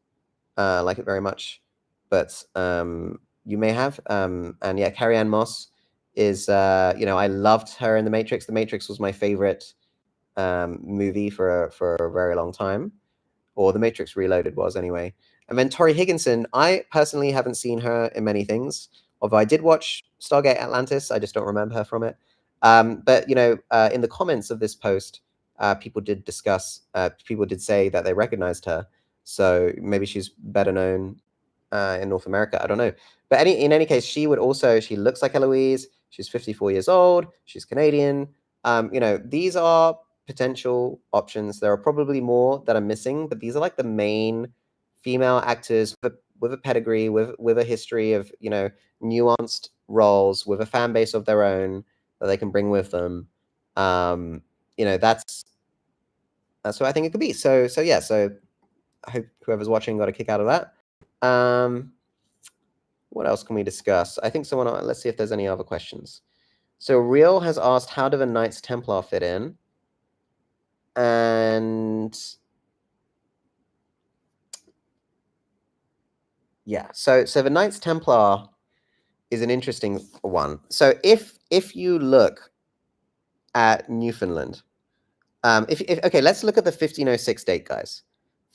Speaker 1: like it very much, but you may have. And yeah, Carrie Ann Moss is, I loved her in The Matrix. The Matrix was my favorite movie for a very long time, or The Matrix Reloaded was anyway. And then Tori Higginson, I personally haven't seen her in many things, although I did watch Stargate Atlantis. I just don't remember her from it. But in the comments of this post, people did say that they recognized her. So maybe she's better known in North America. I don't know. But in any case, she looks like Eloise. She's 54 years old. She's Canadian. These are potential options. There are probably more that I'm missing, but these are like the main female actors with a pedigree, with a history of, nuanced roles, with a fan base of their own that they can bring with them. That's what I think it could be. So yeah, so I hope whoever's watching got a kick out of that. What else can we discuss? I think let's see if there's any other questions. So Real has asked, how do the Knights Templar fit in? And yeah, so the Knights Templar is an interesting one. So if you look at Newfoundland, if okay, let's look at the 1506 date, guys.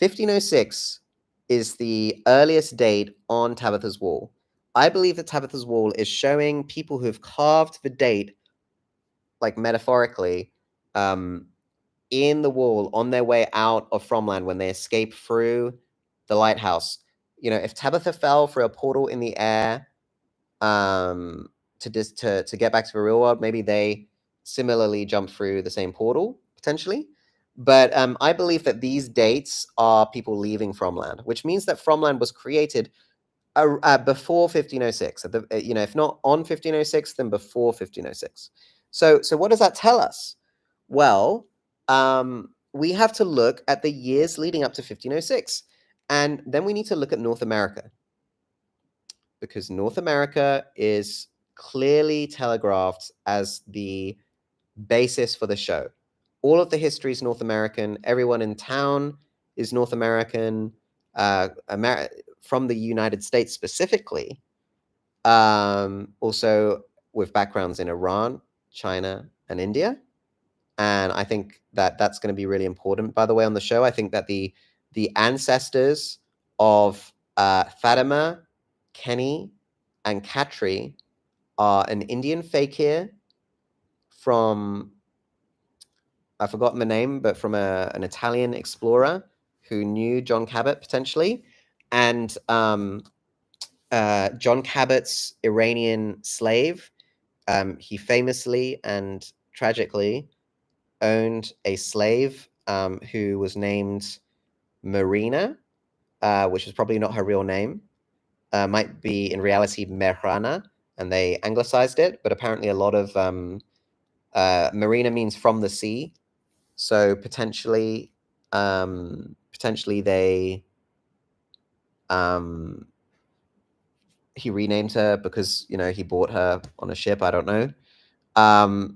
Speaker 1: 1506 is the earliest date on Tabitha's wall. I believe that Tabitha's wall is showing people who've carved the date, like metaphorically, in the wall on their way out of Fromland when they escape through the lighthouse. You know, if Tabitha fell through a portal in the air, to get back to the real world, maybe they similarly jump through the same portal potentially. But I believe that these dates are people leaving Fromland, which means that Fromland was created before 1506. You know, if not on 1506, then before 1506. So what does that tell us? Well, we have to look at the years leading up to 1506, and then we need to look at North America, because North America is clearly telegraphed as the basis for the show. All of the history is North American. Everyone in town is North American, from the United States specifically. Also with backgrounds in Iran, China, and India. And I think that that's going to be really important. By the way, on the show, I think that the ancestors of Fatima, Kenny, and Katri are an Indian fakir from, I've forgotten the name, but from an Italian explorer who knew John Cabot potentially, and John Cabot's Iranian slave. He famously and tragically owned a slave who was named Marina, which is probably not her real name. Might be in reality Mehrana, and they anglicized it. But apparently, a lot of Marina means from the sea, so potentially they he renamed her because, you know, he bought her on a ship. I don't know.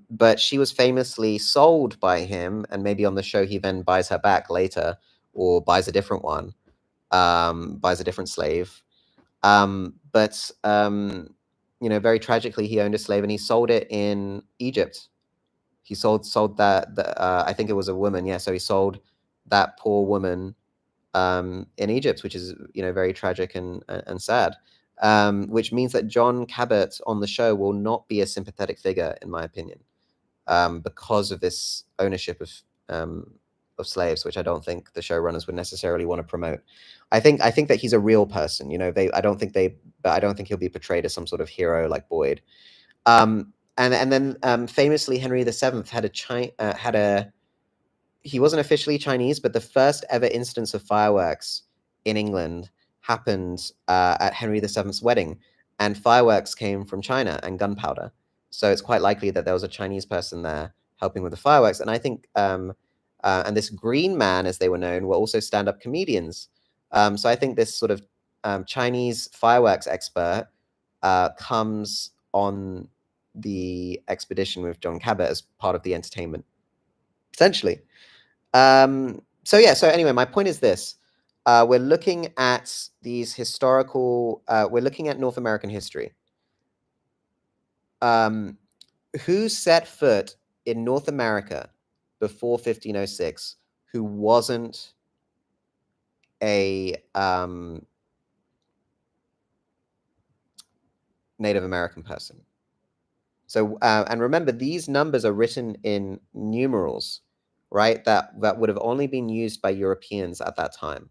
Speaker 1: But she was famously sold by him, and maybe on the show he then buys her back later, or buys a different one, buys a different slave. But you know, very tragically, he owned a slave and he sold it in Egypt. He sold that. I think it was a woman. Yeah, so he sold that poor woman in Egypt, which is, you know, very tragic and sad. Which means that John Cabot on the show will not be a sympathetic figure, in my opinion, because of this ownership of slaves, which I don't think the showrunners would necessarily want to promote. I think that he's a real person. You know, I don't think he'll be portrayed as some sort of hero like Boyd. And then famously, Henry VII had a he wasn't officially Chinese, but the first ever instance of fireworks in England happened at Henry VII's wedding, and fireworks came from China and gunpowder. So it's quite likely that there was a Chinese person there helping with the fireworks. And I think, and this Green Man, as they were known, were also stand-up comedians. So I think this sort of Chinese fireworks expert comes on the expedition with John Cabot as part of the entertainment, essentially. So yeah, so anyway, my point is this. We're looking at these historical, we're looking at North American history. Who set foot in North America before 1506 who wasn't a Native American person? So, and remember, these numbers are written in numerals, right? That would have only been used by Europeans at that time,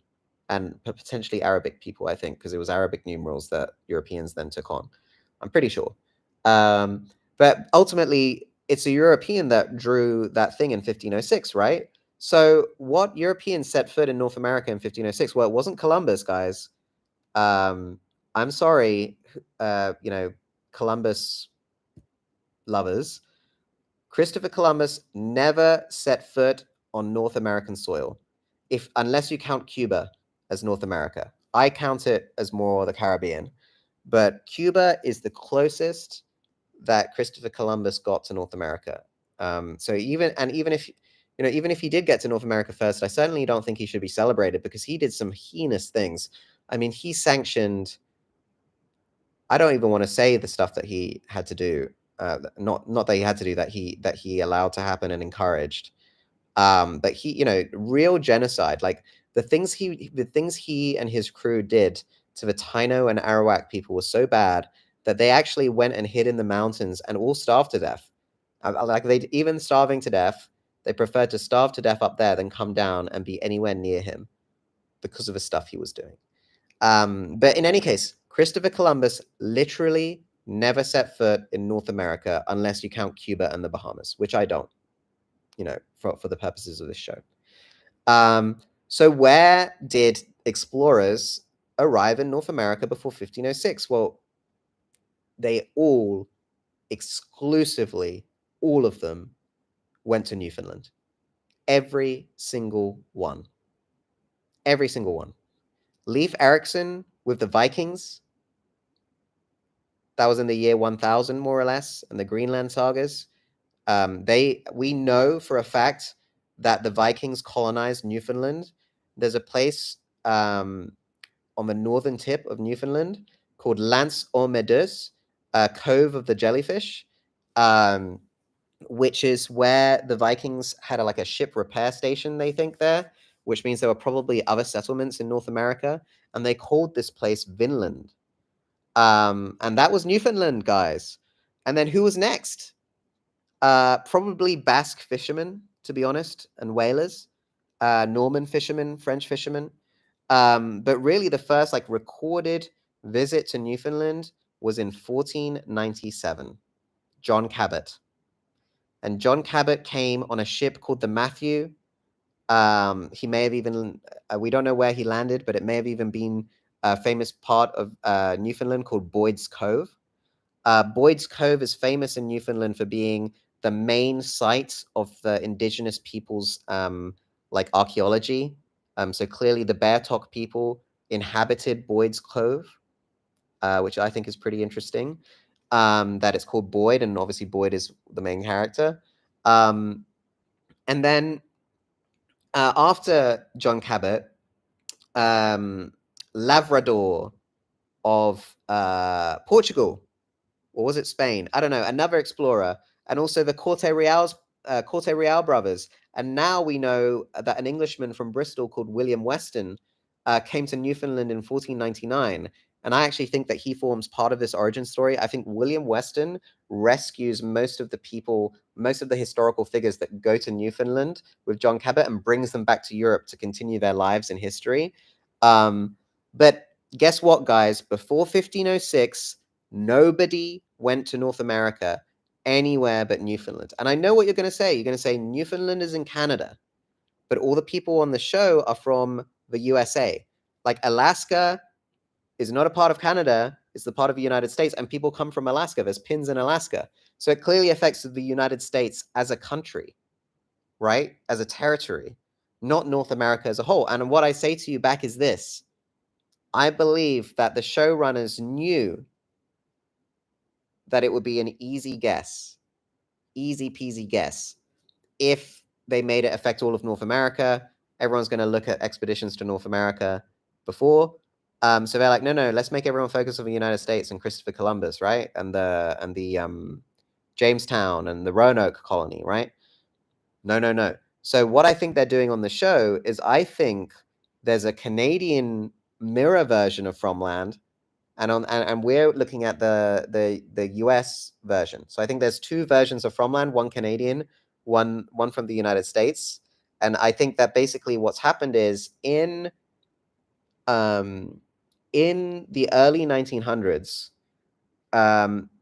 Speaker 1: and potentially Arabic people, I think, because it was Arabic numerals that Europeans then took on. I'm pretty sure. But ultimately, it's a European that drew that thing in 1506, right? So, what Europeans set foot in North America in 1506? Well, it wasn't Columbus, guys. I'm sorry, you know, Columbus lovers. Christopher Columbus never set foot on North American soil, unless you count Cuba as North America. I count it as more the Caribbean, but Cuba is the closest that Christopher Columbus got to North America. So even if even if he did get to North America first, I certainly don't think he should be celebrated because he did some heinous things. I mean, he sanctioned. I don't even want to say the stuff that he had to do. Not that he had to do, that he allowed to happen and encouraged. But he, real genocide, like the things he and his crew did to the Taino and Arawak people was so bad that they actually went and hid in the mountains and all starved to death. Like they even starving to death, they preferred to starve to death up there than come down and be anywhere near him because of the stuff he was doing. But in any case, Christopher Columbus literally never set foot in North America unless you count Cuba and the Bahamas, which I don't, for the purposes of this show. So where did explorers arrive in North America before 1506? Well, they all, exclusively, all of them, went to Newfoundland. Every single one. Every single one. Leif Erikson with the Vikings, that was in the year 1000, more or less, and the Greenland sagas. We know for a fact that the Vikings colonized Newfoundland. There's a place on the northern tip of Newfoundland called Lance aux Meduses, Cove of the Jellyfish, which is where the Vikings had a ship repair station, they think, there, which means there were probably other settlements in North America, and they called this place Vinland. And that was Newfoundland, guys. And then who was next? Probably Basque fishermen, to be honest, and whalers, Norman fishermen, French fishermen. But really, the first recorded visit to Newfoundland was in 1497. John Cabot, and John Cabot came on a ship called the Matthew. He may have even we don't know where he landed, but it may have even been a famous part of Newfoundland called Boyd's Cove. Boyd's Cove is famous in Newfoundland for being the main site of the indigenous people's archaeology. So clearly the Beartalk people inhabited Boyd's Cove, which I think is pretty interesting. That it's called Boyd, and obviously Boyd is the main character. And then after John Cabot, Lavrador of Portugal, or was it Spain? I don't know. Another explorer, and also the Corte Real brothers. And now we know that an Englishman from Bristol called William Weston came to Newfoundland in 1499. And I actually think that he forms part of this origin story. I think William Weston rescues most of the people, most of the historical figures that go to Newfoundland with John Cabot and brings them back to Europe to continue their lives in history. But guess what, guys? Before 1506, nobody went to North America anywhere but Newfoundland. And I know what you're going to say. You're going to say Newfoundland is in Canada, but all the people on the show are from the USA. Like Alaska is not a part of Canada, it's the part of the United States, and people come from Alaska. There's pins in Alaska. So it clearly affects the United States as a country, right? As a territory, not North America as a whole. And what I say to you back is this. I believe that the showrunners knew that it would be an easy peasy guess, if they made it affect all of North America. Everyone's going to look at expeditions to North America before. So they're like, no, let's make everyone focus on the United States and Christopher Columbus, right? And the Jamestown and the Roanoke colony, right? No. So what I think they're doing on the show is, I think there's a Canadian mirror version of Fromland, and we're looking at the US version. So I think there's two versions of Fromland, one Canadian, one from the United States. And I think that basically what's happened is in the early 1900s,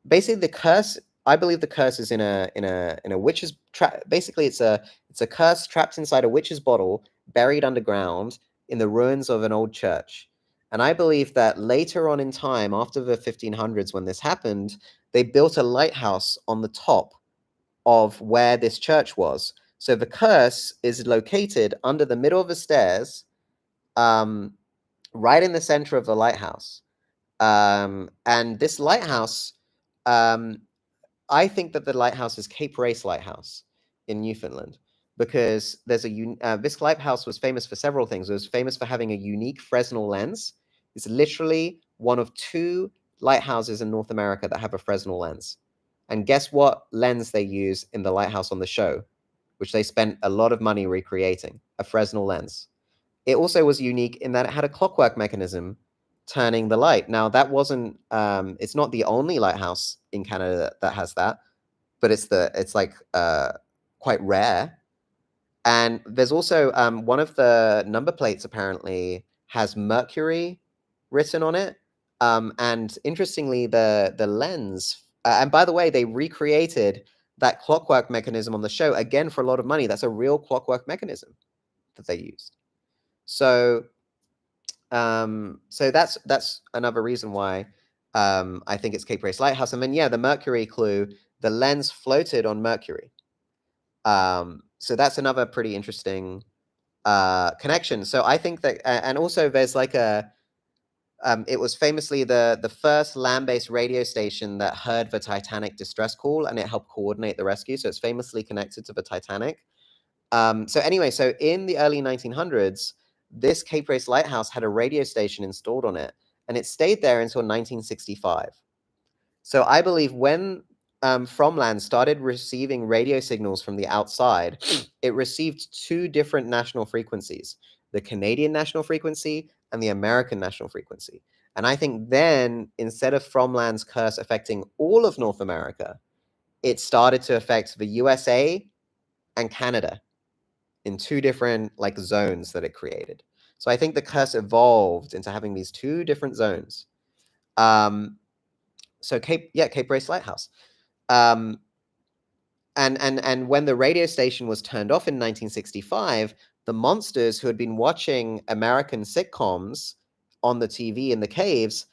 Speaker 1: basically the curse, I believe the curse is in a witch's trap. Basically it's a curse trapped inside a witch's bottle, buried underground in the ruins of an old church. And I believe that later on in time, after the 1500s, when this happened, they built a lighthouse on the top of where this church was. So the curse is located under the middle of the stairs, right in the center of the lighthouse. And this lighthouse I think that the lighthouse is Cape Race Lighthouse in Newfoundland, because there's this lighthouse was famous for several things. It was famous for having a unique Fresnel lens. It's literally one of 2 lighthouses in North America that have a Fresnel lens. And guess what lens they use in the lighthouse on the show, which they spent a lot of money recreating? A Fresnel lens. It also was unique in that it had a clockwork mechanism turning the light. Now, that wasn't, it's not the only lighthouse in Canada that has that, but it's like quite rare. And there's also one of the number plates apparently has Mercury written on it. And interestingly, the lens, and by the way, they recreated that clockwork mechanism on the show again for a lot of money. That's a real clockwork mechanism that they used. So so that's another reason why I think it's Cape Race Lighthouse. And then the Mercury clue, the lens floated on Mercury. So that's another pretty interesting connection. So I think that, and also there's like it was famously the first land-based radio station that heard the Titanic distress call, and it helped coordinate the rescue. So it's famously connected to the Titanic. So anyway, so in the early 1900s, this Cape Race Lighthouse had a radio station installed on it, and it stayed there until 1965. So I believe when Fromland started receiving radio signals from the outside, it received 2 different national frequencies, the Canadian national frequency and the American national frequency. And I think then, instead of Fromland's curse affecting all of North America, it started to affect the USA and Canada in 2 different like zones that it created. So I think the curse evolved into having these 2 different zones. So Cape Race Lighthouse. And when the radio station was turned off in 1965, the monsters who had been watching American sitcoms on the TV in the caves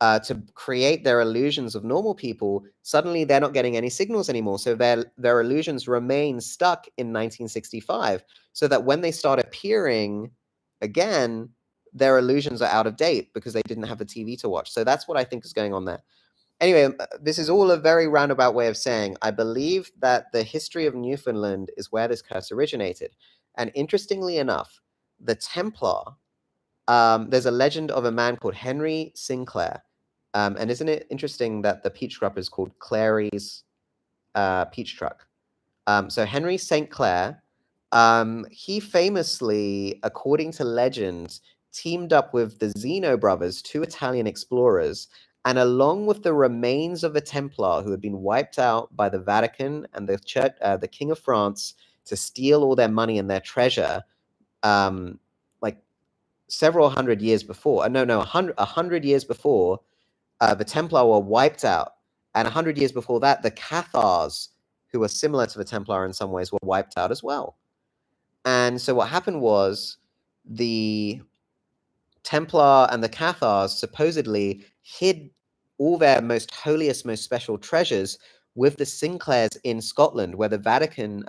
Speaker 1: to create their illusions of normal people, suddenly they're not getting any signals anymore. So their illusions remain stuck in 1965, so that when they start appearing again, their illusions are out of date because they didn't have the TV to watch. So that's what I think is going on there. Anyway, this is all a very roundabout way of saying I believe that the history of Newfoundland is where this curse originated. And interestingly enough, the Templar, there's a legend of a man called Henry Sinclair. And isn't it interesting that the peach crop is called Clary's peach truck? So Henry St. Clair, he famously, according to legend, teamed up with the Zeno brothers, 2 Italian explorers, and along with the remains of the Templar who had been wiped out by the Vatican and the Church, the King of France, to steal all their money and their treasure, like several hundred years before. 100 years before, the Templar were wiped out, and 100 years before that, the Cathars, who were similar to the Templar in some ways, were wiped out as well. And so what happened was the Templar and the Cathars supposedly hid all their most holiest, most special treasures with the Sinclairs in Scotland, where the Vatican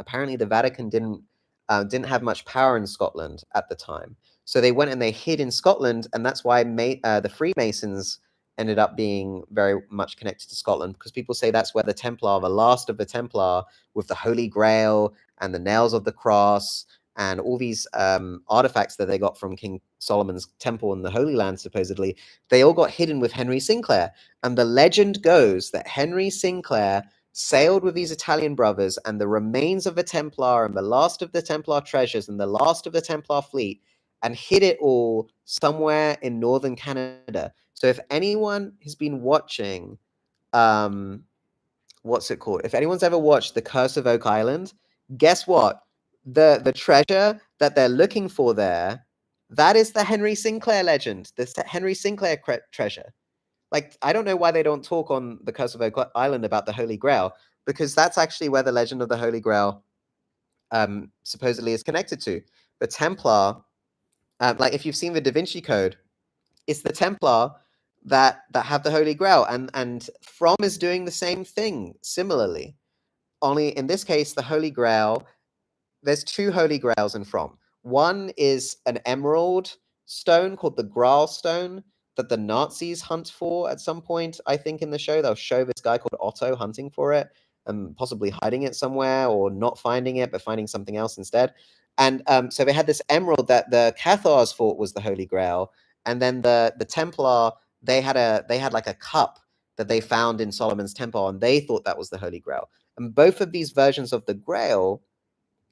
Speaker 1: didn't have much power in Scotland at the time. So they went and they hid in Scotland, and that's why the Freemasons ended up being very much connected to Scotland, because people say that's where the Templar, the last of the Templar, with the Holy Grail and the nails of the cross and all these artifacts that they got from King Solomon's temple in the Holy Land, supposedly, they all got hidden with Henry Sinclair. And the legend goes that Henry Sinclair sailed with these Italian brothers and the remains of the Templar and the last of the Templar treasures and the last of the Templar fleet, and hid it all somewhere in northern Canada. So if anyone has been watching, what's it called? If anyone's ever watched The Curse of Oak Island, guess what? The treasure that they're looking for there, that is the Henry Sinclair legend, the Henry Sinclair treasure. Like, I don't know why they don't talk on The Curse of Oak Island about the Holy Grail, because that's actually where the legend of the Holy Grail supposedly is connected to. The Templar, like if you've seen the Da Vinci Code, it's the Templar that have the Holy Grail, and From is doing the same thing similarly. Only in this case, the Holy Grail, there's 2 Holy Grails in From. One is an emerald stone called the Graal stone that the Nazis hunt for at some point. I think in the show they'll show this guy called Otto hunting for it, and possibly hiding it somewhere, or not finding it but finding something else instead. And so they had this emerald that the Cathars thought was the Holy Grail, and then the Templar, they had like a cup that they found in Solomon's temple, and they thought that was the Holy Grail. And both of these versions of the Grail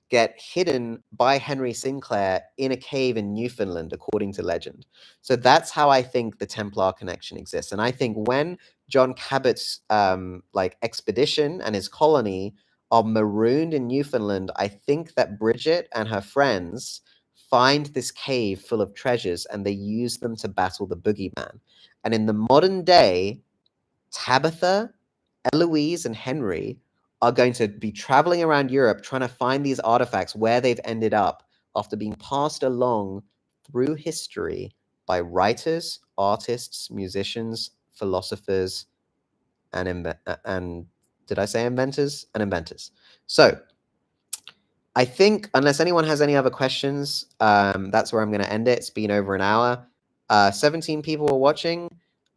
Speaker 1: get hidden by Henry Sinclair in a cave in Newfoundland, according to legend. So that's how I think the Templar connection exists. And I think when John Cabot's like expedition and his colony are marooned in Newfoundland, I think that Bridget and her friends find this cave full of treasures and they use them to battle the boogeyman. And in the modern day, Tabitha, Eloise, and Henry are going to be traveling around Europe trying to find these artifacts where they've ended up after being passed along through history by writers, artists, musicians, philosophers, and did I say inventors? And inventors. So I think, unless anyone has any other questions, that's where I'm going to end it. It's been over an hour. 17 people are watching.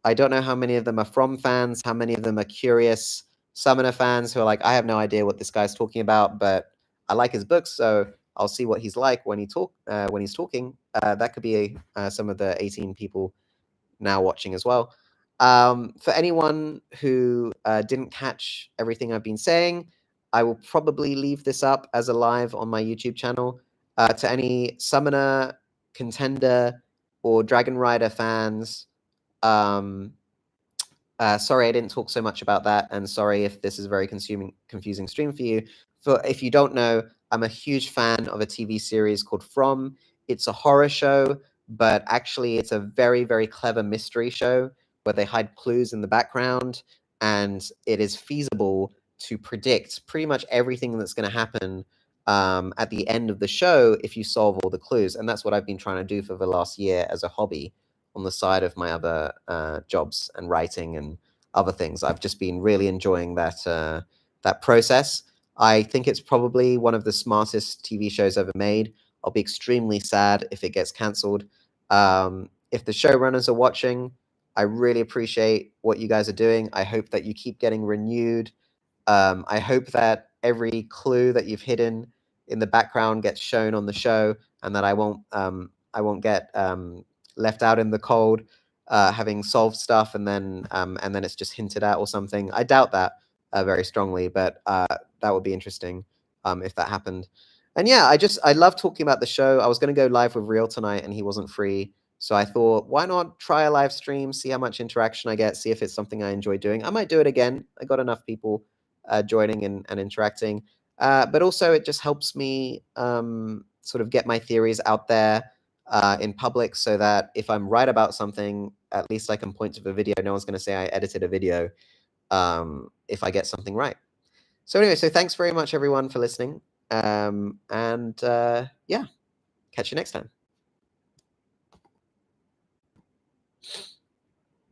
Speaker 1: I don't know how many of them are From fans, how many of them are curious Summoner fans who are like, I have no idea what this guy's talking about, but I like his books, so I'll see what he's like when he's talking. That could be some of the 18 people now watching as well. For anyone who didn't catch everything I've been saying, I will probably leave this up as a live on my YouTube channel. To any Summoner, Contender, or Dragon Rider fans, sorry I didn't talk so much about that, and sorry if this is a very confusing stream for you. If you don't know, I'm a huge fan of a TV series called From. It's a horror show, but actually it's a very, very clever mystery show where they hide clues in the background, and it is feasible to predict pretty much everything that's going to happen at the end of the show if you solve all the clues. And that's what I've been trying to do for the last year as a hobby on the side of my other jobs and writing and other things. I've just been really enjoying that process. I think it's probably one of the smartest TV shows ever made. I'll be extremely sad if it gets cancelled. If the showrunners are watching, I really appreciate what you guys are doing. I hope that you keep getting renewed. I hope that every clue that you've hidden in the background gets shown on the show, and that I won't get left out in the cold, having solved stuff and then it's just hinted at or something. I doubt that very strongly, but that would be interesting if that happened. And yeah, I love talking about the show. I was going to go live with Real tonight, and he wasn't free. So I thought, why not try a live stream, see how much interaction I get, see if it's something I enjoy doing. I might do it again. I got enough people joining and interacting. But also it just helps me sort of get my theories out there in public, so that if I'm right about something, at least I can point to the video. No one's going to say I edited a video if I get something right. So anyway, so thanks very much everyone for listening. Yeah, catch you next time.